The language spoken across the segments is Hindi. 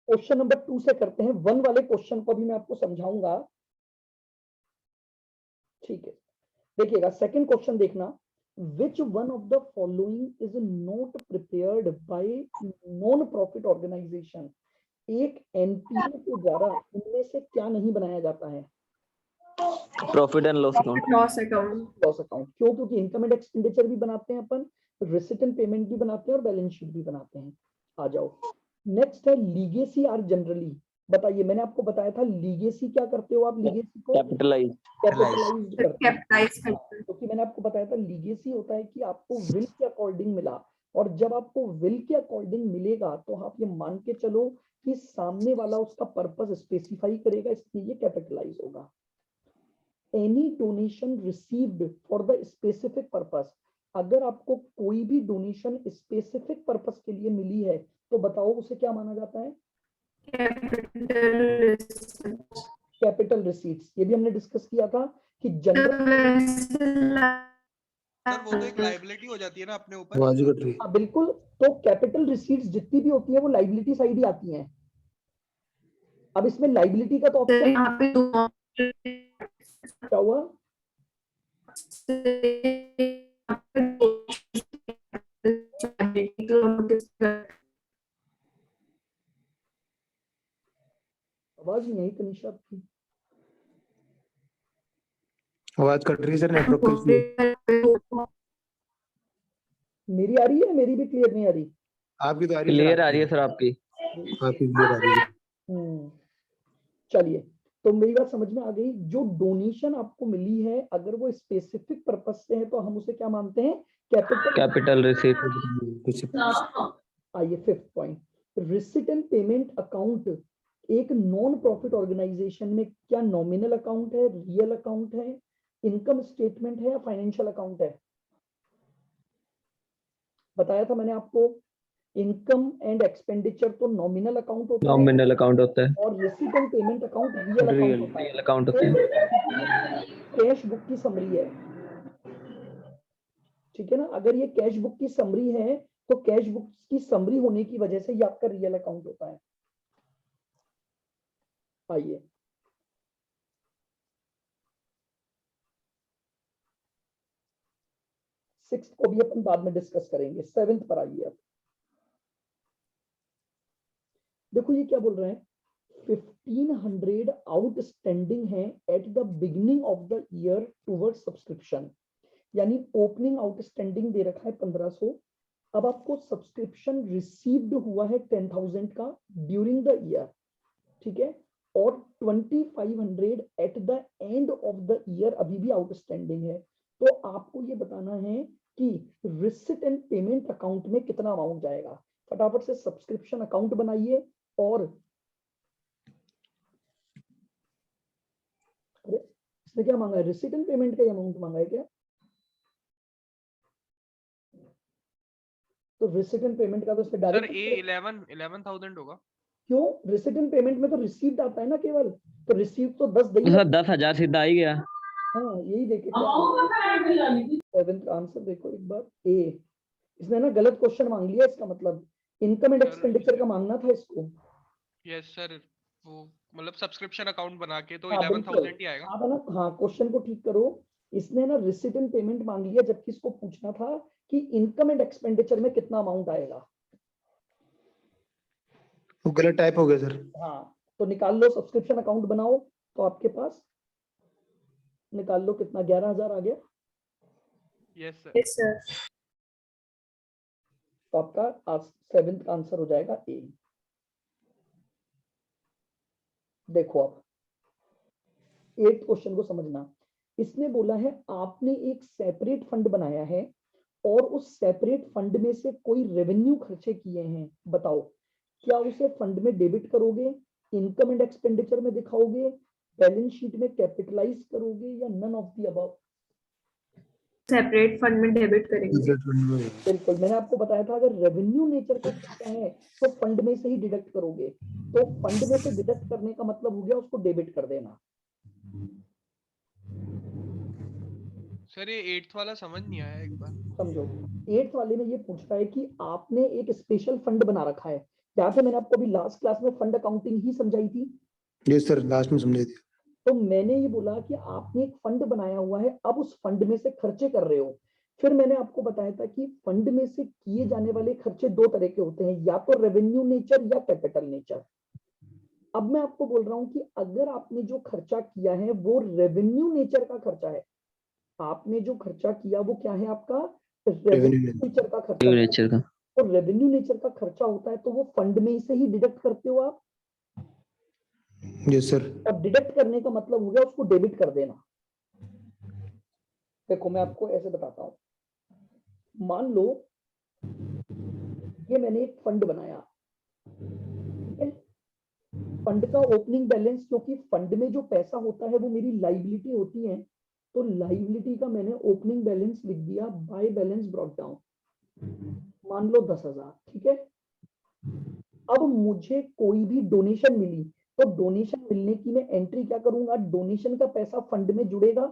क्वेश्चन नंबर 2 से करते हैं। 1 वाले क्वेश्चन को भी मैं आपको समझाऊंगा, ठीक है। देखिएगा सेकंड क्वेश्चन देखना, which one of the following is not prepared by non profit organization. एक एनपीओ के द्वारा इनमें से क्या नहीं बनाया जाता है? Profit and loss account. Loss account. Loss account. क्यों? क्योंकि इनकम एंड एक्सपेंडिचर भी बनाते हैं अपन, रिसिट एंड पेमेंट भी बनाते हैं और बैलेंस शीट भी बनाते हैं। आ जाओ, नेक्स्ट है लीगेसी आर जनरली। बताइए, मैंने आपको बताया था लीगेसी क्या करते हो आप? लीगेसी को कैपिटलाइज कैपिटलाइज करते हैं। कैपिटलाइज करते हैं। क्योंकि मैंने आपको बताया था लीगेसी होता है कि आपको विल के अकॉर्डिंग मिला, और जब आपको विल के अकॉर्डिंग मिलेगा तो आप ये मान के चलो कि सामने वाला उसका पर्पस स्पेसिफाई करेगा, इसलिए ये कैपिटलाइज होगा। Any donation received for the specific purpose. अगर आपको कोई भी डोनेशन स्पेसिफिक पर्पस के लिए मिली है तो बताओ उसे क्या माना जाता है? Capital receipts. ये भी हमने डिस्कस किया था कि जनरल, सर वो तो एक लायबिलिटी हो जाती है ना अपने ऊपर। आवाज कट रही है। हाँ बिल्कुल। तो कैपिटल रिसीट्स जितनी भी होती है वो लाइबिलिटी साइड ही आती हैं। अब इसमें लाइबिलिटी का तो ऑप्शन यहाँ पे क्या हुआ? आवाज नहीं आई तनिषा आपकी। आवाज कट रही है सर, नेटवर्क का इशू है। मेरी आ रही है? मेरी भी क्लियर नहीं आ रही? आपकी तो आ रही है क्लियर आ रही है सर आपकी। आपकी क्लियर आ रही है। चलिए, तो मेरी बात समझ में आ गई। जो डोनेशन आपको मिली है अगर वो स्पेसिफिक पर्पस से है तो हम उसे क्या मानते हैं? Capital receipt. आइए fifth point, receipt and payment account एक नॉन प्रॉफिट ऑर्गेनाइजेशन में क्या नॉमिनल अकाउंट है, रियल अकाउंट है, इनकम स्टेटमेंट है या फाइनेंशियल अकाउंट है? बताया था मैंने आपको, इनकम एंड एक्सपेंडिचर तो नॉमिनल अकाउंट होता है नॉमिनल अकाउंट होता है और receipt and payment account real real account होता है। अकाउंट होते हैं। कैश बुक की समरी है, ठीक है ना? अगर ये कैश बुक की समरी है तो कैश बुक की समरी होने की वजह से ये आपका रियल अकाउंट होता है। आइए, सिक्स्थ को भी अपन बाद में डिस्कस करेंगे। सेवेंथ पर आइए अब। देखो ये क्या बोल रहे हैं, 1500 आउटस्टैंडिंग है at the beginning of the year toward subscription. यानी ओपनिंग आउटस्टैंडिंग दे रखा है 1500। अब आपको सब्सक्रिप्शन रिसीव्ड हुआ है 10,000 का ड्यूरिंग द ईयर, ठीक है, और 2500 eight the end of the year अभी भी आउटस्टैंडिंग है। तो आपको ये बताना है कि रिसिट एंड पेमेंट अकाउंट में कितना अमाउंट जाएगा। फटाफट से सब्सक्रिप्शन अकाउंट बनाइए और इसने क्या मांगा है? रिसिट एंड पेमेंट का अमाउंट मांगा है क्या? तो रिसिट एंड पेमेंट का तो इससे सर डायरेक्ट ए 11,000 होगा। क्यों? रिसिट एंड पेमेंट में तो रिसीव्ड आता है ना केवल, तो रिसीव तो 10 देंगे। सर 10,000 सीधा ही गया। हाँ यही देखे सेवेंथ आंसर देखो एक बार। ए, इसने ना गलत क्वेश्चन मांग लिया, इसका मतलब इनकम एंड एक्सपेंडिचर का मांगना था इसको। यस सर, वो मतलब सब्सक्रिप्शन अकाउंट बना के तो हाँ बिल्कुल, 11,000 ही आएगा। आप है ना, हाँ क्वेश्चन को ठीक करो। इसने ना रिसिट एंड पेमेंट मांग लिया जबकि इसको पूछना था कि इनकम एंड एक्सपेंडिचर में कितना अमाउंट आएगा। वो गलत टाइप हो गया सर। हाँ तो निकाल लो, सब्सक्रिप्शन अकाउंट बनाओ तो आपके पास निकाल लो कितना, 11,000 आ गया। Yes sir. Yes sir. तो आपका सेवेंथ का आंसर हो जाएगा ए। देखो अब एट क्वेश्चन को समझना। इसने बोला है आपने एक सेपरेट फंड बनाया है और उस सेपरेट फंड में से कोई रेवेन्यू खर्चे किए हैं, बताओ क्या उसे फंड में डेबिट करोगे, इनकम एंड एक्सपेंडिचर में दिखाओगे, बैलेंस शीट में कैपिटलाइज करोगे या none of the above? Separate fund में डेबिट करेंगे। बिल्कुल, मैंने आपको बताया था अगर रेवेन्यू नेचर का खर्चा है तो फंड में से ही डिडक्ट करोगे। तो फंड में से डिडक्ट करने का मतलब हो गया उसको डेबिट कर देना। सर ये 8th वाला समझ नहीं आया एक बार। समझो, एट्थ वाले में ये पूछ रहा है कि आपने एक स्पेशल फंड बना रखा है याद है मैंने आपको अभी लास्ट क्लास में फंड अकाउंटिंग ही समझाई थी। यस सर, लास्ट में समझे थे। तो मैंने ये बोला कि आपने एक फंड बनाया हुआ है, अब उस फंड में से खर्चे कर रहे हो। फिर मैंने आपको बताया था कि फंड में से किए जाने वाले खर्चे दो तरह के होते हैं, या तो रेवेन्यू नेचर या कैपिटल नेचर। अब मैं आपको बोल रहा हूं कि अगर आपने जो खर्चा किया है वो रेवेन्यू नेचर का खर्चा है, आपने जो खर्चा किया वो क्या है, आपका रेवेन्यू नेचर का खर्चा है। नेचर का तो रेवेन्यू नेचर का खर्चा होता है तो वो फंड में से ही डिडक्ट करते हो आप। Yes sir. और डिडक्ट करने का मतलब हो गया उसको डेबिट कर देना। देखो मैं आपको ऐसे बताता हूं, मान लो ये मैंने एक फंड बनाया, ठीक है। फंड का ओपनिंग बैलेंस, क्योंकि फंड में जो पैसा होता है वो मेरी लाइबिलिटी होती है, तो लाइबिलिटी का मैंने ओपनिंग बैलेंस लिख दिया बाय बैलेंस ब्रॉट डाउन, मान लो 10,000, ठीक है। अब मुझे कोई भी डोनेशन मिली तो डोनेशन मिलने की मैं एंट्री क्या करूंगा, डोनेशन का पैसा फंड में जुड़ेगा,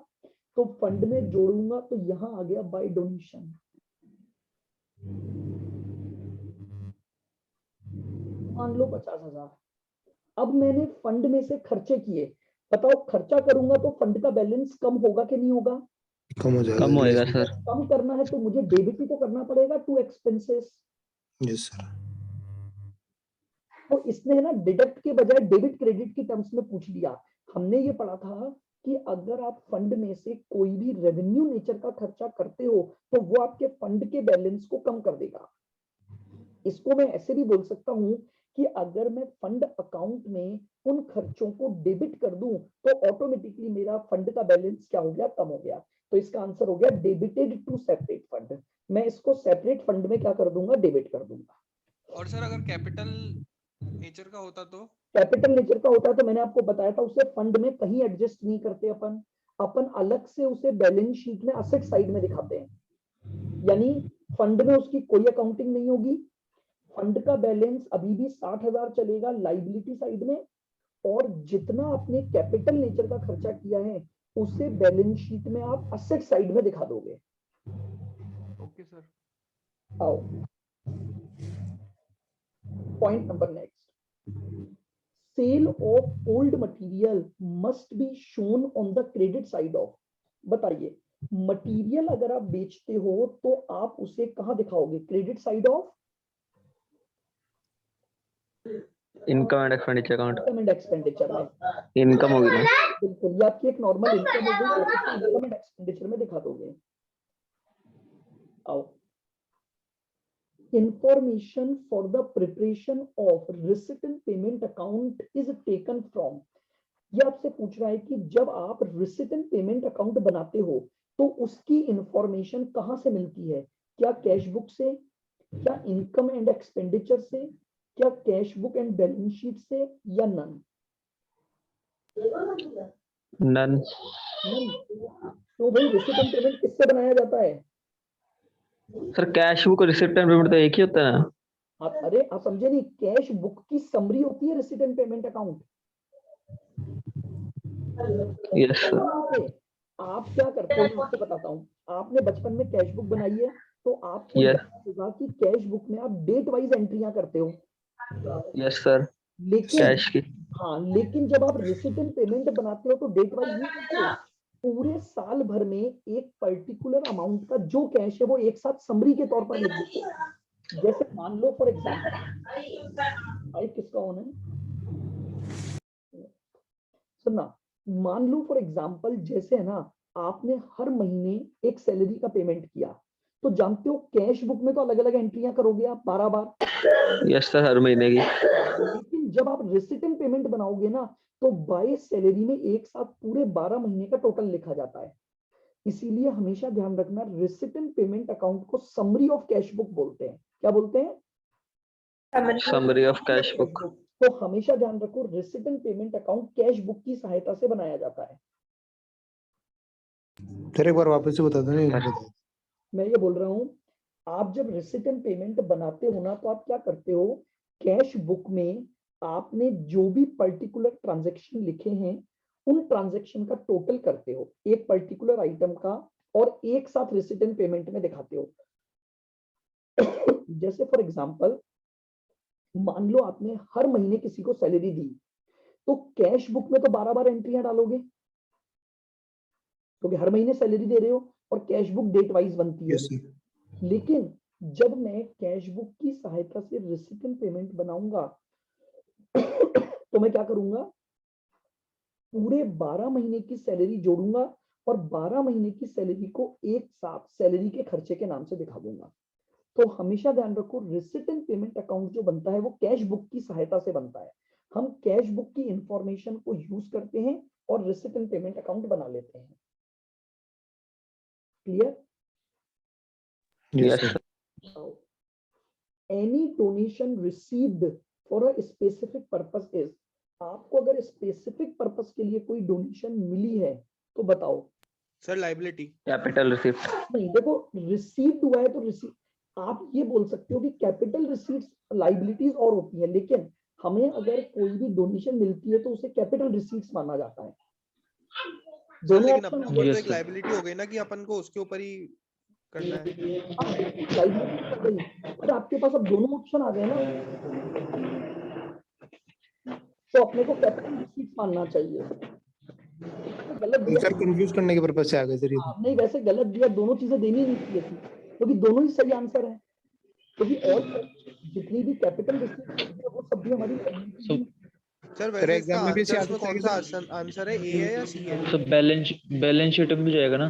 तो फंड में जोड़ूंगा तो यहां आ गया बाय डोनेशन। मान लो 50,000। अब मैंने फंड में से खर्चे किए, बताओ खर्चा करूंगा तो फंड का बैलेंस कम होगा कि नहीं होगा? कम हो जाएगा। कम होएगा सर। कम करना है तो मुझे डेबिट ही तो करना पड़ेगा टू एक्सपेंसेस। Yes sir. तो इसने है ना डिडक्ट के बजाय डेबिट क्रेडिट की टर्म्स में पूछ लिया। हमने ये पढ़ा था कि अगर आप फंड में से कोई भी रेवेन्यू नेचर का खर्चा करते हो तो वो आपके फंड के बैलेंस को कम कर देगा। इसको मैं ऐसे भी बोल सकता हूं कि अगर मैं फंड अकाउंट में उन खर्चों को डेबिट कर दूं तो ऑटोमेटिकली मेरा फंड का बैलेंस क्या हो गया, कम हो गया। तो इसका आंसर हो गया डेबिटेड टू सेपरेट फंड। मैं इसको सेपरेट फंड में क्या कर दूंगा, डेबिट कर दूंगा। और सर अगर कैपिटल नेचर का होता तो? कैपिटल नेचर का होता है तो मैंने आपको बताया था उसे फंड में कहीं एडजस्ट नहीं करते अपन, अपन अलग से उसे बैलेंस शीट में असेट साइड में दिखाते हैं। यानी फंड में उसकी कोई अकाउंटिंग नहीं होगी, फंड का बैलेंस अभी भी 60,000 चलेगा लाइबिलिटी साइड में, और जितना आपने कैपिटल नेचर का खर्चा किया है उसे बैलेंस शीट में आप असेट साइड में दिखा दोगे। Okay sir. आओ point number next, sale of old material must be shown on the credit side of. बताइए मटेरियल अगर आप बेचते हो तो आप उसे कहां दिखाओगे, credit side of income and expenditure account. Income and expenditure में। इनकम होगी ना? बिल्कुल, ये आपकी एक नॉर्मल इनकम हो गई, इनकम एंड एक्सपेंडिचर में दिखा दोगे। आओ, information for the preparation of receipt and payment account is taken from। ये आपसे पूछ रहा है कि जब आप रिसिट एंड पेमेंट अकाउंट बनाते हो तो उसकी इंफॉर्मेशन कहां से मिलती है, क्या कैश बुक से, क्या इनकम एंड एक्सपेंडिचर से, क्या cash book and balance sheet से, या नन? नन। तो भाई रिसिट एंड पेमेंट किससे बनाया जाता है? सर कैश बुक और रिसिप्ट एंड पेमेंट तो एक ही होता है ना? आप समझे नहीं, कैश बुक की समरी होती है receipt and payment account. Yes sir. आप क्या करते हो मैं आपको बताता हूँ, आपने बचपन में कैश बुक बनाई है तो आपको Yes. याद होगा कि कैश बुक में आप डेट वाइज एंट्रियां करते हो। Yes sir. लेकिन कैश की। हाँ, लेकिन जब आप रिसिट एंड पेमेंट बनाते हो तो डेट वाइज नहीं करते हो, पूरे साल भर में एक पर्टिकुलर अमाउंट का जो कैश है वो एक साथ समरी के तौर पर लिख देते हो। जैसे मान लो फॉर एग्जाम्पल, भाई किसका ऑन है सुनना, मान लो फॉर एग्जाम्पल जैसे है ना, आपने हर महीने एक सैलरी का पेमेंट किया, तो जानते हो कैश बुक में तो अलग अलग एंट्रियां करोगे आप 12 बार। यस सर, हर महीने की। लेकिन जब आप रिसिट एंड पेमेंट बनाओगे ना तो बाय सैलरी में एक साथ पूरे 12 महीने का टोटल लिखा जाता है। इसीलिए हमेशा ध्यान रखना, रिसिट एंड पेमेंट अकाउंट को समरी ऑफ कैश बुक बोलते हैं। क्या बोलते हैं? Summary of cash book. तो हमेशा ध्यान रखो receipt and payment account cash book की सहायता से बनाया जाता है। सर एक बार वापस से बता दो ना। मैं ये बोल रहा हूं, आप जब रिसिट एंड पेमेंट बनाते हो ना तो आप क्या करते हो, कैश बुक में आपने जो भी पर्टिकुलर ट्रांजैक्शन लिखे हैं उन ट्रांजैक्शन का टोटल करते हो एक पर्टिकुलर आइटम का, और एक साथ रिसिट एंड पेमेंट में दिखाते हो। जैसे फॉर एग्जांपल मान लो आपने हर महीने किसी को सैलरी दी, तो कैश बुक में तो 12 एंट्रियां डालोगे, क्योंकि हर महीने सैलरी दे रहे हो और कैश बुक डेट वाइज बनती है। Yes sir. लेकिन जब मैं कैश बुक की सहायता से रिसिप्ट पेमेंट बनाऊंगा तो मैं क्या करूंगा, पूरे 12 महीने की सैलरी जोड़ूंगा और 12 महीने की सैलरी को एक साथ सैलरी के खर्चे के नाम से दिखा दूंगा। तो हमेशा ध्यान रखो, रिसिप्ट एंड पेमेंट अकाउंट जो बनता है वो कैश बुक की सहायता से बनता है। हम कैश बुक की इंफॉर्मेशन को यूज करते हैं और रिसिप्ट एंड पेमेंट अकाउंट बना लेते हैं। Clear? Yes yes sir. Any donation received for a specific purpose is, आपको अगर स्पेसिफिक पर्पस के लिए कोई डोनेशन मिली है तो बताओ। Sir liability. Capital receipt. नहीं, देखो रिसीव्ड हुआ है तो रिसीव, आप ये बोल सकते हो कि कैपिटल रिसीट्स लाइबिलिटीज और होती है, लेकिन हमें अगर कोई भी डोनेशन मिलती है तो उसे कैपिटल रिसीट्स माना जाता है। सर दोनों लेकिन ऑप्शन अपने ऊपर तो Yes, एक sir. लाइबिलिटी हो गई ना कि अपन को उसके ऊपर ही करना है। लाइबिलिटी कर गई, पर आपके पास अब दोनों ऑप्शन आ गए ना, तो अपने को कैपिटल रिसीट्स मानना चाहिए। गलत दिया, सर कंफ्यूज करने के पर्पज से आ गए सर ये तो। आपने वैसे गलत दिया, दोनों चीजें देनी नहीं चाहिए थी, क्योंकि दोनों ही सही आंसर है। क्योंकि और जितनी भी कैपिटल रिसीट्स होती है वो सब भी हमारी liability So, ही। सर वैसे इसका एग्जाम में भी इसे आंसर आ में सकता है कौन कि सा सर? आंसर है, ए है या सी है? so बैलेंस शीट में भी जाएगा ना?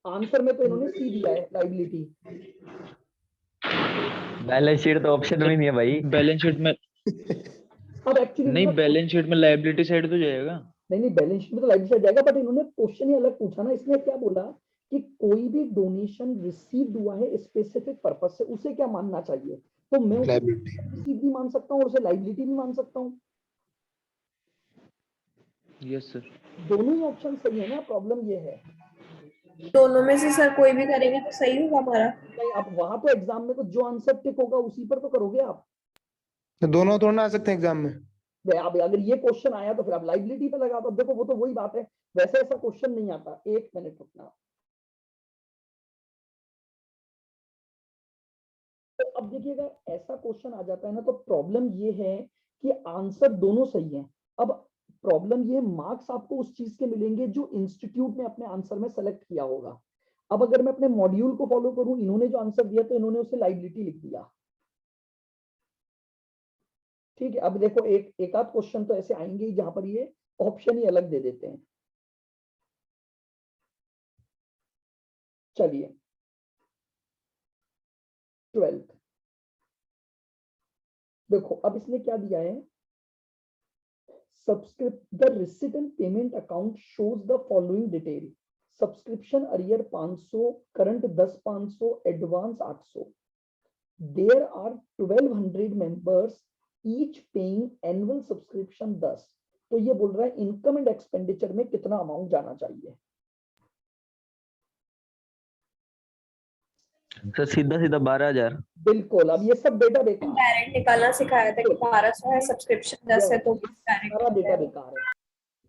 आंसर में तो इन्होंने सी दिया है, लाइबिलिटी। बैलेंस शीट तो ऑप्शन में नहीं है भाई। बैलेंस शीट में अब एक्चुअली नहीं, बैलेंस शीट में लायबिलिटी साइड तो जाएगा। नहीं, बैलेंस शीट में तो लाइबिलिटी साइड जाएगा, बट इन्होंने क्वेश्चन ही अलग पूछा ना। इसने क्या बोला कि कोई भी डोनेशन रिसीव हुआ है स्पेसिफिक पर्पस से, उसे क्या मानना चाहिए। तो मैं उसे लाइबिलिटी। रिसीव भी मान सकता हूँ और उसे लाइबिलिटी भी मान सकता हूँ। Yes sir. दोनों ही ऑप्शन सही है ना, प्रॉब्लम ये है। दोनों में से सर कोई भी करेंगे तो सही होगा हमारा। नहीं, अब वहां तो एग्जाम में तो जो आंसर टिक होगा उसी पर तो करोगे आप। तो दोनों थोड़ा ना आ सकते हैं एग्जाम में। अब अगर ये क्वेश्चन आया तो फिर आप लाइबिलिटी पे लगा दो। देखो वो तो वही बात है, वैसे ऐसा क्वेश्चन नहीं आता। एक मिनट रुकना। तो अब देखिएगा, ऐसा क्वेश्चन आ जाता है ना, तो प्रॉब्लम ये है कि आंसर दोनों सही है। अब प्रॉब्लम ये, मार्क्स आपको उस चीज के मिलेंगे जो इंस्टीट्यूट ने अपने आंसर में सेलेक्ट किया होगा। अब अगर मैं अपने मॉड्यूल को फॉलो करूं, इन्होंने जो आंसर दिया तो इन्होंने उसे लाइबिलिटी लिख दिया। ठीक है, अब देखो एक आध क्वेश्चन तो ऐसे आएंगे ही जहां पर ये ऑप्शन ही अलग दे देते हैं। चलिए 12th देखो, अब इसने क्या दिया है, the receipt and payment account shows the following detail. Subscription arrear 500, current 10,500, advance 800। There are 1200 members each paying annual subscription 10। तो ये बोल रहा है इनकम एंड एक्सपेंडिचर में कितना अमाउंट जाना चाहिए। सर सीधा सीधा 12,000। बिल्कुल, अब ये सब डेटा बेकार, डायरेक्ट निकालना सिखाया था कि 1200 है, सब्सक्रिप्शन 10 है, तो डायरेक्ट सारा डेटा बेकार है।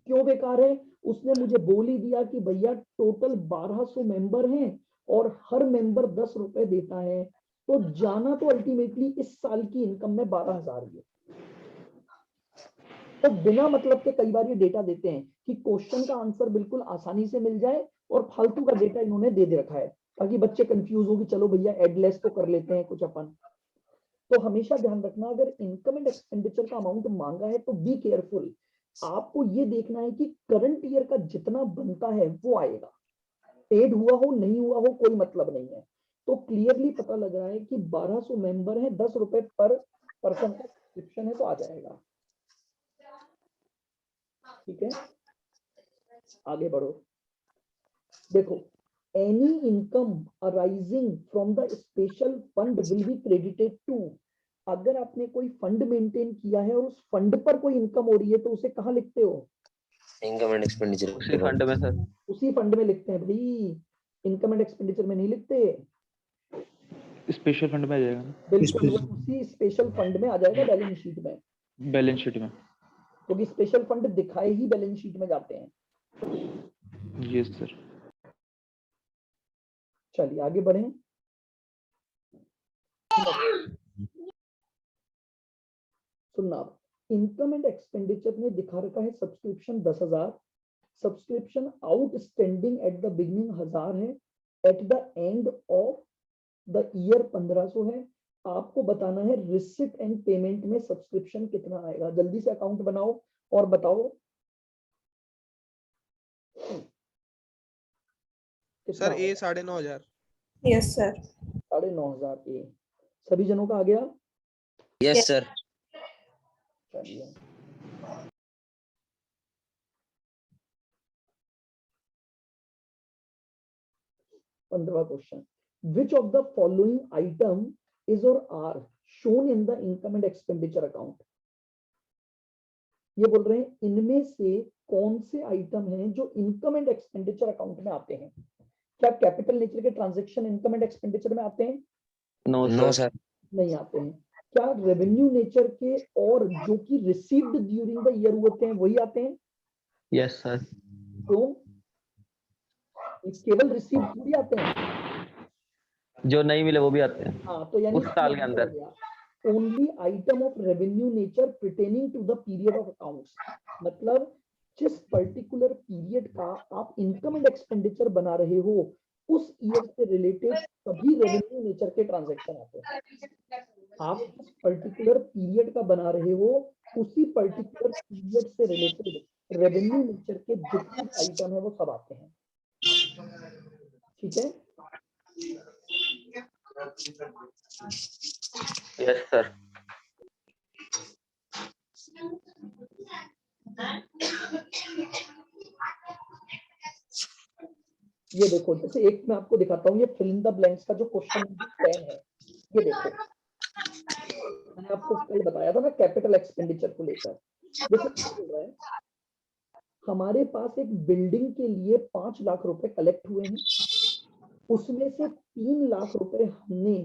क्यों बेकार है? उसने मुझे बोल ही दिया कि भैया टोटल 1200 मेंबर हैं और हर मेंबर 10 रुपए देता है, तो जाना तो अल्टीमेटली इस साल की इनकम में 12,000 ही है। तो बिना मतलब के कई बार ये डेटा देते हैं कि क्वेश्चन का आंसर बिल्कुल आसानी से मिल जाए और फालतू का डेटा इन्होंने दे रखा है ताकि बच्चे कंफ्यूज हो कि चलो भैया एडलेस तो कर लेते हैं कुछ अपन। तो हमेशा ध्यान रखना, अगर इनकम एंड एक्सपेंडिचर का अमाउंट मांगा है तो बी केयरफुल। आपको ये देखना है कि करंट ईयर का जितना बनता है वो आएगा, पेड हुआ हो नहीं हुआ हो कोई मतलब नहीं है। तो क्लियरली पता लग रहा है कि 1200 मेंबर है, 10 रुपए पर पर्सन का सब्सक्रिप्शन है, तो आ जाएगा। ठीक है, आगे बढ़ो। देखो, any income arising from the special fund will be credited to. अगर आपने कोई फंड मेंटेन किया है और उस फंड पर कोई इनकम हो रही है तो उसे कहाँ लिखते हो? इनकम एंड एक्सपेंडिचर उसी फंड में सर। उसी फंड में लिखते हैं भाई, इनकम एंड एक्सपेंडिचर में नहीं लिखते। स्पेशल फंड में आ जाएगा ना, बिल्कुल, वो उसी स्पेशल फंड में आ जाएगा, बैलेंस शीट में, बैलेंस शीट में। क्योंकि स्पेशल फंड दिखाए ही बैलेंस शीट में जाते हैं। Yes sir. चलिए आगे बढ़ें। सुनना आप, इनकम एंड एक्सपेंडिचर में दिखा रखा है subscription 10,000, subscription outstanding at the beginning 1000 है, at the end of the year 1500 है। आपको बताना है रिसिप्ट एंड पेमेंट में सब्सक्रिप्शन कितना आएगा। जल्दी से अकाउंट बनाओ और बताओ sir A 9,500। Yes, sir. 9,500 A. सभी जनों का आ गया? Yes, sir. चलिए, पंद्रहवां question, which of the following item is or are shown in the income and expenditure account. ये बोल रहे हैं इनमें से कौन से आइटम हैं जो इनकम एंड एक्सपेंडिचर अकाउंट में आते हैं। क्या कैपिटल नेचर के ट्रांजैक्शन इनकम एंड एक्सपेंडिचर में आते हैं? No No, sir. sir. नहीं आते हैं। क्या रेवेन्यू नेचर के और जो कि रिसीव्ड ड्यूरिंग द ईयर होते हैं वही आते हैं? Yes sir. क्यों? केवल रिसीव थोड़ी आते हैं। जो नहीं मिले वो भी आते हैं हाँ, तो यानी उस साल के अंदर। Only item of revenue nature pertaining to the period of accounts, मतलब जिस पर्टिकुलर पीरियड का आप इनकम एंड एक्सपेंडिचर बना रहे हो उस ईयर से रिलेटेड सभी रेवेन्यू नेचर के ट्रांजैक्शन आते हैं। आप जिस पर्टिकुलर पीरियड का बना रहे हो उसी पर्टिकुलर पीरियड से रिलेटेड रेवेन्यू नेचर के जितने आइटम है वो सब आते हैं। ठीक है? Yes sir. ये देखो, जैसे एक मैं आपको दिखाता हूँ, ये फिल इन द ब्लैंक्स का जो क्वेश्चन 10 है, ये देखो मैंने आपको कल बताया था ना कैपिटल एक्सपेंडिचर को लेकर। देखो क्या बोल रहा है, हमारे पास एक बिल्डिंग के लिए 5 लाख रुपए कलेक्ट हुए हैं, उसमें से 3 लाख रुपए हमने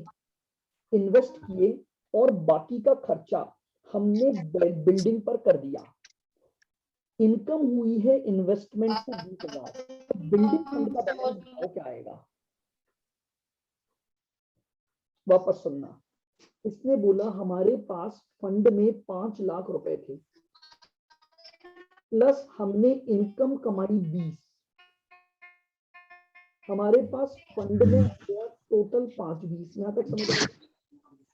इन्वेस्ट किए और बाकी का खर्चा हमने बिल्डिंग पर कर दिया। इनकम हुई है इन्वेस्टमेंट से 20,000। तो बिल्डिंग फंड का बैलेंस बताओ क्या आएगा। वापस सुनना, इसने बोला हमारे पास फंड में 5 लाख रुपए थे, प्लस हमने इनकम कमाई 20, हमारे पास फंड में टोटल 5-20। यहाँ तक समझ आया?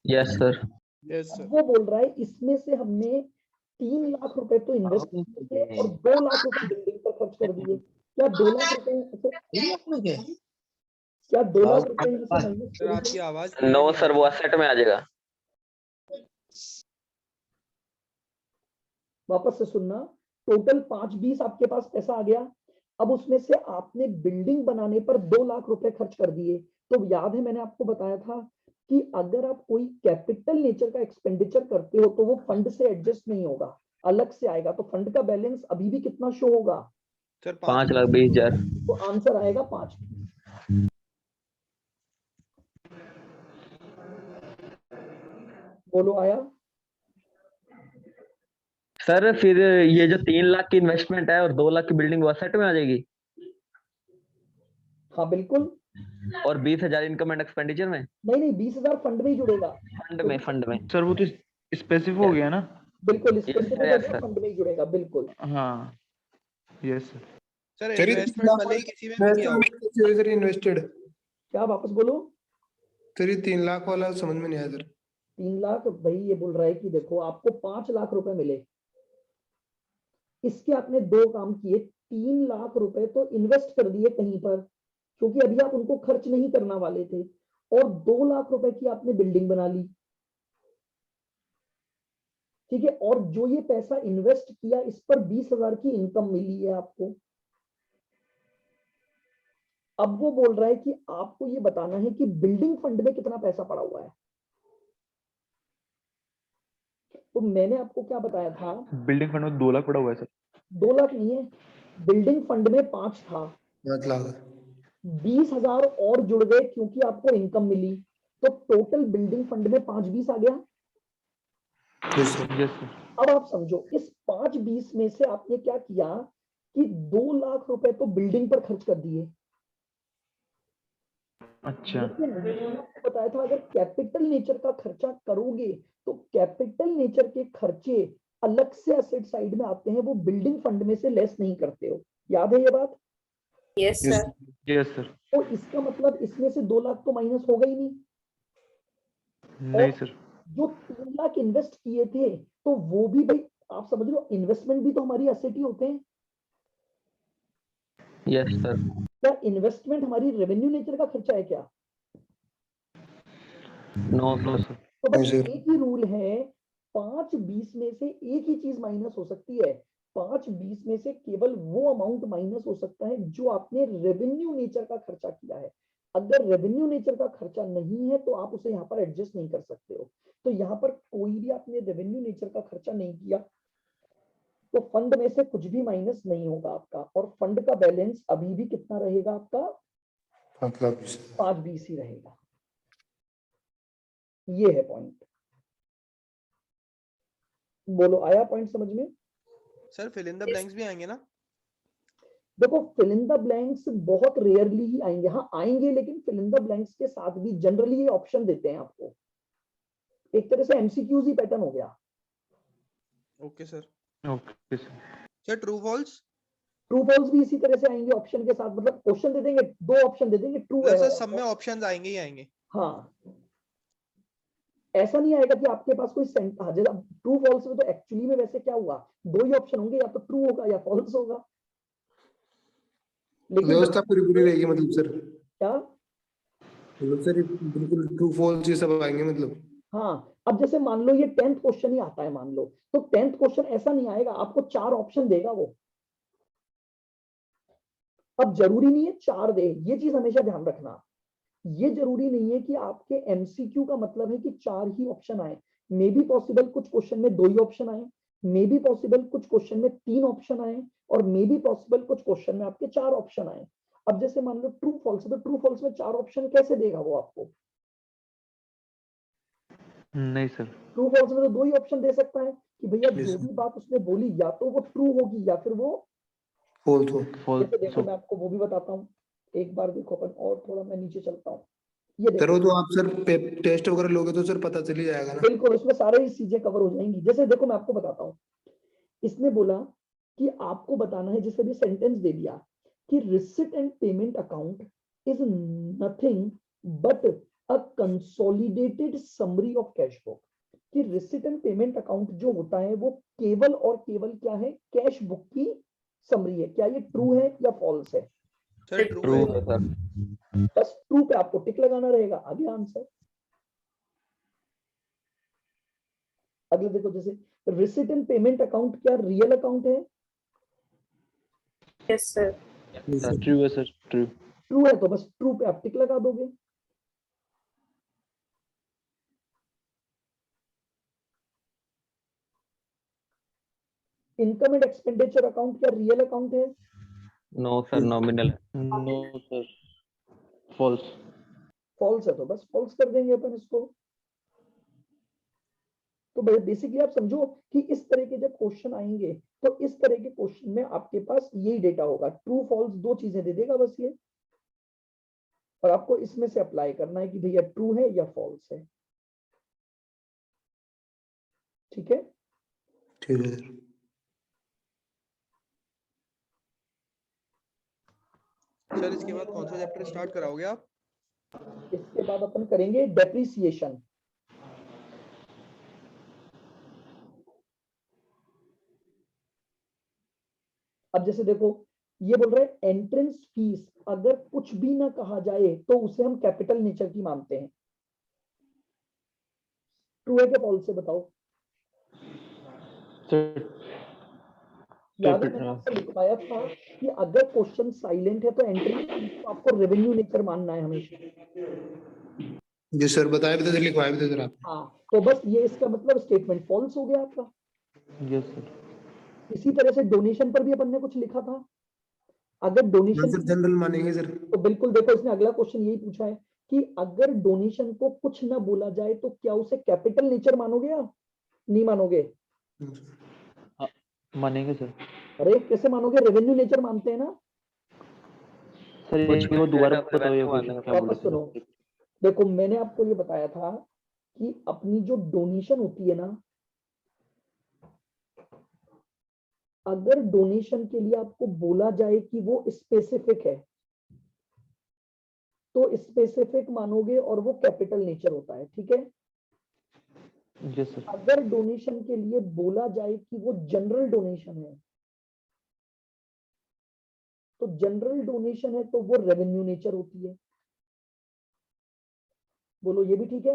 Yes sir. Yes sir. वो बोल रहा है इसमें से हमने 3 लाख रुपए तो इन्वेस्ट किए और 2 लाख रुपए बिल्डिंग पर खर्च कर दिए। क्या 2 लाख रुपए क्या 2 लाख रुपए में से माइनस सर आपकी आवाज नो सर, वो असेट में आ जाएगा। वापस से सुनना, टोटल 5-20 आपके पास पैसा आ गया। अब उसमें से आपने बिल्डिंग बनाने पर 2 लाख रुपए खर्च कर दिए। तो याद है मैंने आपको बताया था कि अगर आप कोई कैपिटल नेचर का एक्सपेंडिचर करते हो तो वो फंड से एडजस्ट नहीं होगा, अलग से आएगा। तो फंड का बैलेंस अभी भी कितना शो होगा? सर 5,20,000। तो आंसर आएगा 5। बोलो आया? सर फिर ये जो 3 लाख की इन्वेस्टमेंट है और 2 लाख की बिल्डिंग वो असेट में आ जाएगी हाँ बिल्कुल। और 20,000 इनकम एंड एक्सपेंडिचर में। नहीं 20,000 फंड में ही जुड़ेगा। फंड में सर वो तो स्पेसिफिक हो गया ना। बिल्कुल Yes, स्पेसिफिक हो yes, गया, sir. फंड में ही जुड़ेगा बिल्कुल। हाँ yes sir. Sir sir, investment भले ही किसी में भी किया हो। सर इन्वेस्टेड क्या वापस बोलो? सर, ये 3 लाख वाला समझ में नहीं आया सर। 3 लाख भाई ये बोल रहा है कि देखो आपको 5 लाख रुपए मिले, इसके आपने 2 काम किए। 3 लाख रुपए तो इन्वेस्ट कर दिए कहीं पर क्योंकि अभी आप उनको खर्च नहीं करना वाले थे, और 2 लाख रुपए की आपने बिल्डिंग बना ली। ठीक है, और जो ये पैसा इन्वेस्ट किया इस पर 20,000 की इनकम मिली है आपको। अब वो बोल रहा है कि आपको ये बताना है कि बिल्डिंग फंड में कितना पैसा पड़ा हुआ है। तो मैंने आपको क्या बताया था? बिल्डिंग फंड में 2 लाख पड़ा हुआ है सर। 2 लाख नहीं है, बिल्डिंग फंड में 5 था, 5 लाख 20,000 और जुड़ गए क्योंकि आपको इनकम मिली, तो टोटल बिल्डिंग फंड में 5-20 आ गया। Yes sir. Yes sir. अब आप समझो, इस 5-20 में से आपने क्या किया कि 2 लाख रुपए तो बिल्डिंग पर खर्च कर दिए, अच्छा लेकिन आपको बताया था अगर कैपिटल नेचर का खर्चा करोगे तो कैपिटल नेचर के खर्चे अलग से एसेट साइड में आते हैं, वो बिल्डिंग फंड में से लेस नहीं करते हो। याद है ये बात? Yes, sir. Yes sir. तो इसका मतलब इसमें से 2 लाख तो माइनस होगा ही नहीं। नहीं सर। जो 3 लाख इन्वेस्ट किए थे तो वो भी भाई आप समझ लो इन्वेस्टमेंट भी तो हमारी एसेट ही होते हैं। Yes sir. क्या इन्वेस्टमेंट हमारी रेवेन्यू नेचर का खर्चा है क्या? No no sir. सर। तो बस नहीं सर। एक ही रूल है, 5-20 में से एक ही चीज माइनस हो सकती है। 5-20 में से केवल वो अमाउंट माइनस हो सकता है जो आपने रेवेन्यू नेचर का खर्चा किया है। अगर रेवेन्यू नेचर का खर्चा नहीं है तो आप उसे यहाँ पर एडजस्ट नहीं कर सकते हो। तो यहाँ पर कोई भी आपने रेवेन्यू नेचर का खर्चा नहीं किया तो फंड में से कुछ भी माइनस नहीं होगा आपका, और फंड का बैलेंस अभी भी कितना रहेगा आपका? 5,20,000। 5-20 ही रहेगा। ये है पॉइंट। बोलो, आया पॉइंट समझ में? Sir fill in the blanks भी आएंगे ना? देखो फिल इन द ब्लैंक्स बहुत रेयरली ही आएंगे, हाँ आएंगे, लेकिन फिल इन द ब्लैंक्स के साथ भी जनरली ये ऑप्शन देते हैं आपको। एक तरह से एमसीक्यूज ही पैटर्न हो गया। Okay sir. Okay sir. Sir true false true false भी इसी तरह से आएंगे ऑप्शन के साथ, मतलब क्वेश्चन दे देंगे, 2 ऑप्शन दे देंगे, ट्रू प्लस है सर सब में ऑप्शंस आएंगे ही आएंगे। हाँ। ऐसा नहीं आएगा कि आपके पास कोई ट्रू फॉल्स में तो एक्चुअली में वैसे क्या हुआ, 2 ही ऑप्शन होंगे, या तो ट्रू होगा या फॉल्स होगा। लेकिन व्यवस्था पूरी पूरी रहेगी मतलब सर। क्या? मतलब सर ये बिल्कुल ट्रू फॉल्स ये सब आएंगे मतलब। हाँ, अब जैसे मान लो ये 10th क्वेश्चन ही आता है मान लो, तो 10th क्वेश्चन ऐसा नहीं आएगा, आपको 4 ऑप्शन देगा वो। अब जरूरी नहीं है 4 दे, ये चीज हमेशा ध्यान रखना। ये जरूरी नहीं है कि आपके एमसीक्यू का मतलब है कि 4 ही ऑप्शन आए। मे बी पॉसिबल कुछ क्वेश्चन में 2 ही ऑप्शन आए, मे बी पॉसिबल कुछ क्वेश्चन में 3 ऑप्शन आए, और मे बी पॉसिबल कुछ क्वेश्चन में आपके 4 ऑप्शन आए। अब जैसे मान लो ट्रू फॉल्स, तो ट्रू फॉल्स में 4 ऑप्शन कैसे देगा वो आपको? नहीं सर। ट्रू फॉल्स में तो 2 ही ऑप्शन दे सकता है कि भैया Yes, जो sir. भी बात उसने बोली या तो वो ट्रू होगी या फिर वो। फॉल्स हो। जैसे देखो फॉल्स। मैं आपको वो भी बताता हूँ, एक बार देखो अपन, और थोड़ा मैं नीचे चलता हूँ। ये सर वो देखो तो आप सर टेस्ट वगैरह लोगे तो सर पता चल ही जाएगा ना। बिल्कुल उसमें सारे ही चीजें कवर हो जाएंगी। जैसे देखो मैं आपको बताता हूँ, इसने बोला कि आपको बताना है, जैसे भी सेंटेंस दे दिया कि receipt and payment account is nothing but a consolidated summary of cash book. कि रिसिट एंड पेमेंट अकाउंट जो होता है वो केवल और केवल क्या है? कैश बुक की समरी है। क्या ये ट्रू है या फॉल्स है? सर ट्रू ट्रू है। है सर। बस ट्रू पे आपको टिक लगाना रहेगा, आगे आंसर। अगले देखो, जैसे रिसिट एंड पेमेंट अकाउंट क्या रियल अकाउंट है? Yes, sir. सर ट्रू है सर। ट्रू। ट्रू है तो बस ट्रू पे आप टिक लगा दोगे। इनकम एंड एक्सपेंडिचर अकाउंट क्या रियल अकाउंट है? No sir, nominal. No sir. False. False है तो बस फॉल्स कर देंगे अपन इसको। तो बेसिकली आप समझो कि इस तरह के जब क्वेश्चन आएंगे तो इस तरह के क्वेश्चन में आपके पास यही डेटा होगा, ट्रू फॉल्स 2 चीजें दे देगा बस ये, और आपको इसमें से अप्लाई करना है कि भैया ट्रू है या फॉल्स है। ठीक है? ठीक है सर। सर इसके बाद कौन सा चैप्टर स्टार्ट कराओगे आप? इसके बाद अपन करेंगे डेप्रिसिएशन। अब जैसे देखो ये बोल रहे हैं एंट्रेंस फीस अगर कुछ भी ना कहा जाए तो उसे हम कैपिटल नेचर की मानते हैं। ट्रू है क्या फॉल्स है बताओ? सर याद है मैंने आपको लिखवाया था कि अगर क्वेश्चन साइलेंट है तो एंट्रेंस फीस को आपको रेवेन्यू नेचर मानना है हमेशा। जी सर बताए भी थे, लिखवाए भी थे सर आप। हाँ, तो बस ये इसका मतलब स्टेटमेंट फॉल्स हो गया आपका। Yes sir. इसी तरह से डोनेशन पर भी अपन ने कुछ लिखा था। अगर डोनेशन सर जनरल मानेंगे सर। तो बिल्कुल देखो इसने अगला क्वेश्चन यही पूछा है कि अगर डोनेशन को कुछ ना बोला जाए तो क्या उसे कैपिटल नेचर मानोगे या नहीं मानोगे? मानेंगे सर। अरे कैसे मानोगे? रेवेन्यू नेचर मानते हैं ना। सर कुछ ये वो दोबारा फिर बताओ वैसे क्वेश्चन वाला क्या बोले वापस थे सुनो। देखो मैंने आपको ये बताया था कि अपनी जो डोनेशन होती है ना, अगर डोनेशन के लिए आपको बोला जाए कि वो स्पेसिफिक है तो स्पेसिफिक मानोगे और वो कैपिटल नेचर होता है, ठीक है। Yes sir. अगर डोनेशन के लिए बोला जाए कि वो जनरल डोनेशन है तो जनरल डोनेशन है तो वो रेवेन्यू नेचर होती है। बोलो ये भी ठीक है।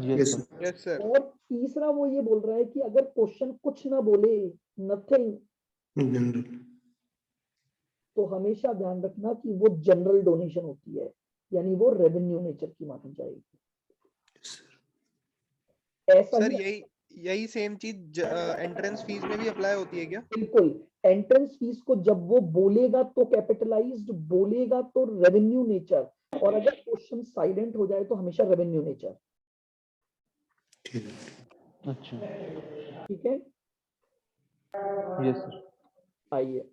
Yes yes sir. Yes sir. और तीसरा वो ये बोल रहा है कि अगर क्वेश्चन कुछ ना बोले, नथिंग, जनरल। तो हमेशा ध्यान रखना कि वो जनरल डोनेशन होती है, यानी वो रेवेन्यू नेचर की मानी जाएगी। ऐसा सर ही यही यही सेम चीज एंट्रेंस फीस में भी अप्लाई होती है क्या? बिल्कुल। एंट्रेंस फीस को जब वो बोलेगा तो कैपिटलाइज्ड, बोलेगा तो रेवेन्यू नेचर, और अगर क्वेश्चन साइलेंट हो जाए तो हमेशा रेवेन्यू नेचर। ठीक है। अच्छा। ठीक है, यस सर। आइए।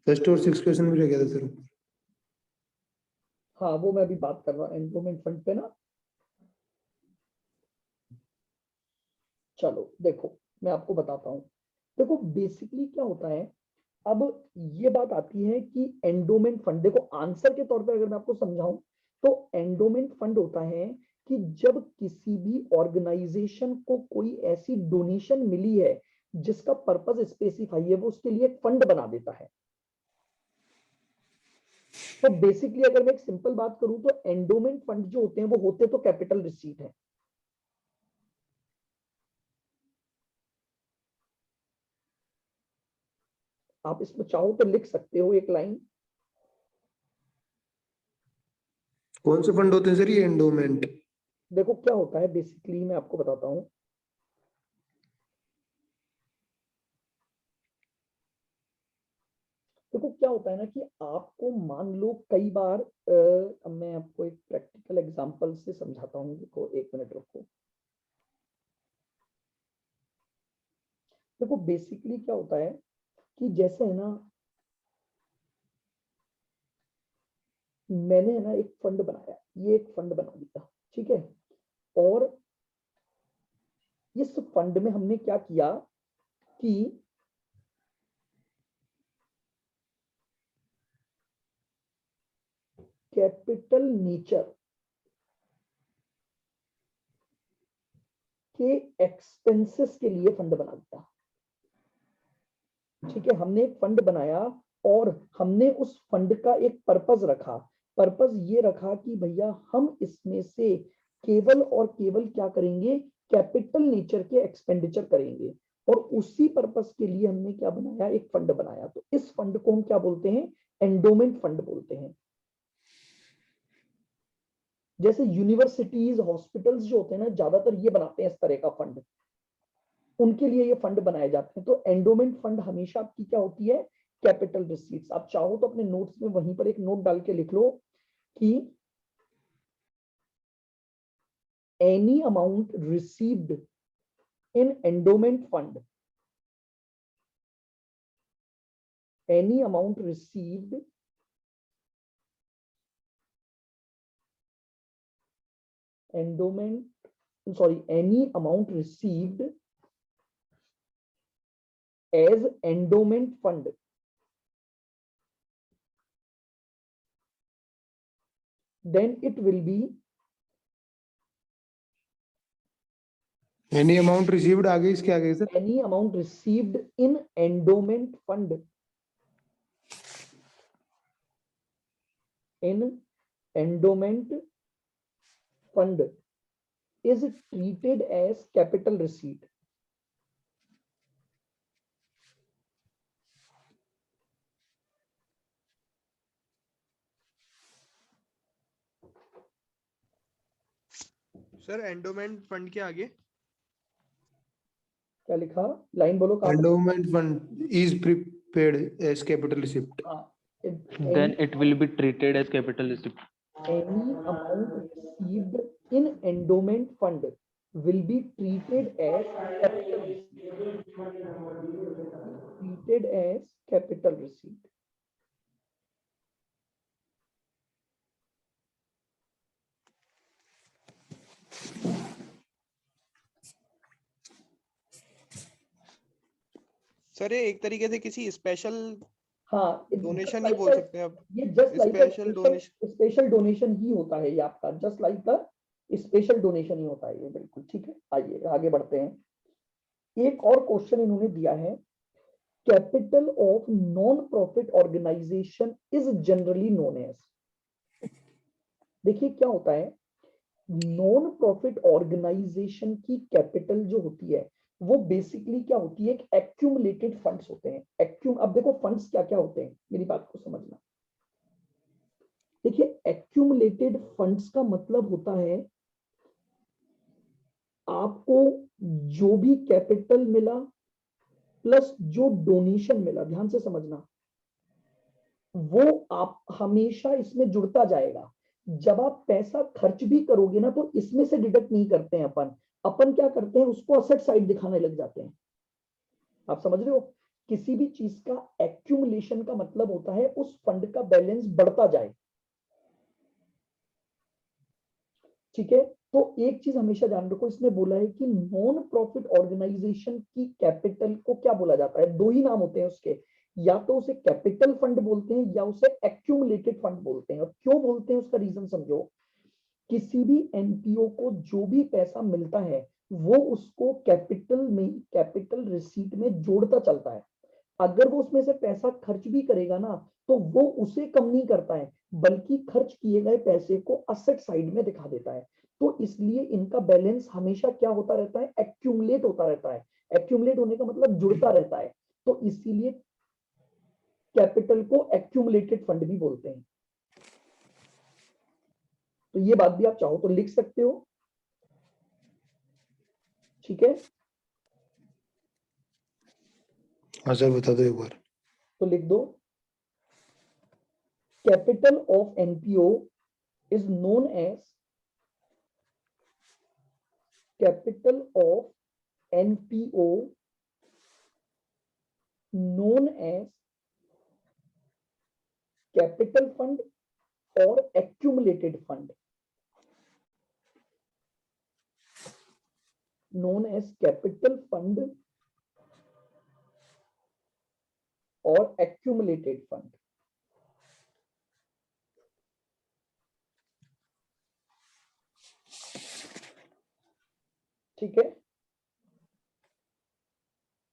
फर्स्ट और सिक्स क्वेश्चन भी रह गया था सर। हाँ वो मैं अभी बात कर रहा हूँ एंडोमेंट फंड पे ना। चलो देखो मैं आपको बताता हूँ। देखो बेसिकली क्या होता है, अब ये बात आती है कि एंडोमेंट फंड, देखो आंसर के तौर पे अगर मैं आपको समझाऊं तो एंडोमेंट फंड होता है कि जब किसी भी ऑर्गेनाइजेशन को कोई ऐसी डोनेशन मिली है जिसका पर्पस स्पेसिफाई है, वो उसके लिए एक फंड बना देता है। तो बेसिकली अगर मैं एक सिंपल बात करूं तो एंडोमेंट फंड जो होते हैं वो होते तो कैपिटल रिसीट है। आप इसमें चाहो तो लिख सकते हो एक लाइन। कौन से फंड होते हैं सर ये एंडोमेंट? देखो क्या होता है बेसिकली मैं आपको बताता हूं। देखो क्या होता है ना कि आपको मान लो कई बार अब मैं आपको एक प्रैक्टिकल एग्जांपल से समझाता हूँ। देखो एक मिनट रुको। देखो बेसिकली क्या होता है कि जैसे है ना, मैंने है ना एक फंड बनाया, ये एक फंड बना दिया, ठीक है। और इस फंड में हमने क्या किया कि कैपिटल नेचर के एक्सपेंसेस के लिए फंड बना दिया। ठीक है, हमने एक फंड बनाया और हमने उस फंड का एक पर्पस रखा। पर्पस ये रखा कि भैया हम इसमें से केवल और केवल क्या करेंगे, कैपिटल नेचर के एक्सपेंडिचर करेंगे। और उसी पर्पस के लिए हमने क्या बनाया, एक फंड बनाया। तो इस फंड को हम क्या बोलते हैं, एंडोमेंट फंड बोलते हैं। जैसे यूनिवर्सिटीज, हॉस्पिटल्स जो होते हैं ना, ज्यादातर ये बनाते हैं इस तरह का फंड, उनके लिए ये फंड बनाए जाते हैं। तो एंडोमेंट फंड हमेशा आपकी क्या होती है, कैपिटल रिसीट्स। आप चाहो तो अपने नोट्स में वहीं पर एक नोट डाल के लिख लो कि any amount received in endowment fund, any amount received endowment, sorry, any amount received as endowment fund, then it will be any amount received आगे इसके आगे sir? any amount received in endowment fund, in endowment fund is treated as capital receipt. Sir endowment fund के आगे क्या लिखा, लाइन बोलो कहाँ पर? Endowment fund is prepaid as capital receipt. हाँ, Then it will be treated as capital receipt. any amount received in endowment fund will be treated as capital receipt. Treated as capital receipt. Sir ये एक तरीके से किसी स्पेशल हाँ, डोनेशन ही बोल सकते हैं आप। ये just like special donation. Special donation ही होता है ये आपका, just like a special donation ही होता है ये, बिल्कुल ठीक है। आइए आगे बढ़ते हैं। एक और क्वेश्चन इन्होंने दिया है, capital of non profit organisation is generally known as. देखिए क्या होता है, नॉन प्रॉफिट ऑर्गेनाइजेशन की कैपिटल जो होती है वो बेसिकली क्या होती है, एक एक्यूमुलेटेड फंड्स होते हैं। अब देखो फंड्स क्या क्या होते हैं, मेरी बात को समझना। देखिए एक्यूमुलेटेड फंड्स का मतलब होता है आपको जो भी कैपिटल मिला प्लस जो डोनेशन मिला, ध्यान से समझना, वो आप हमेशा इसमें जुड़ता जाएगा। जब आप पैसा खर्च भी करोगे ना तो इसमें से डिडक्ट नहीं करते हैं अपन क्या करते हैं, उसको असेट साइड दिखाने लग जाते हैं। आप समझ रहे हो, किसी भी चीज का एक्यूमुलेशन का मतलब होता है उस फंड का बैलेंस बढ़ता जाए, ठीक है। तो एक चीज हमेशा ध्यान रखो, इसने बोला है कि नॉन प्रॉफिट ऑर्गेनाइजेशन की कैपिटल को क्या बोला जाता है, दो ही नाम होते हैं उसके, या तो उसे कैपिटल फंड बोलते हैं या उसे एक्यूमुलेटेड फंड बोलते हैं। और क्यों बोलते हैं उसका रीजन समझो, किसी भी एनपीओ को जो भी पैसा मिलता है वो उसको कैपिटल रिसीट में जोड़ता चलता है। अगर वो उसमें से पैसा खर्च भी करेगा ना तो वो उसे कम नहीं करता है, बल्कि खर्च किए गए पैसे को असेट साइड में दिखा देता है। तो इसलिए इनका बैलेंस हमेशा क्या होता रहता है, एक्यूमुलेट होता रहता है। एक्यूमुलेट होने का मतलब जुड़ता रहता है, तो इसीलिए कैपिटल को एक्यूमुलेटेड फंड भी बोलते हैं। तो ये बात भी आप चाहो तो लिख सकते हो, ठीक है। हाँ सर बता दो एक बार। तो लिख दो, capital of NPO is known as capital of NPO known as capital fund or accumulated fund, known as capital fund or accumulated fund। ठीक है,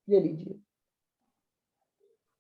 ये लीजिए।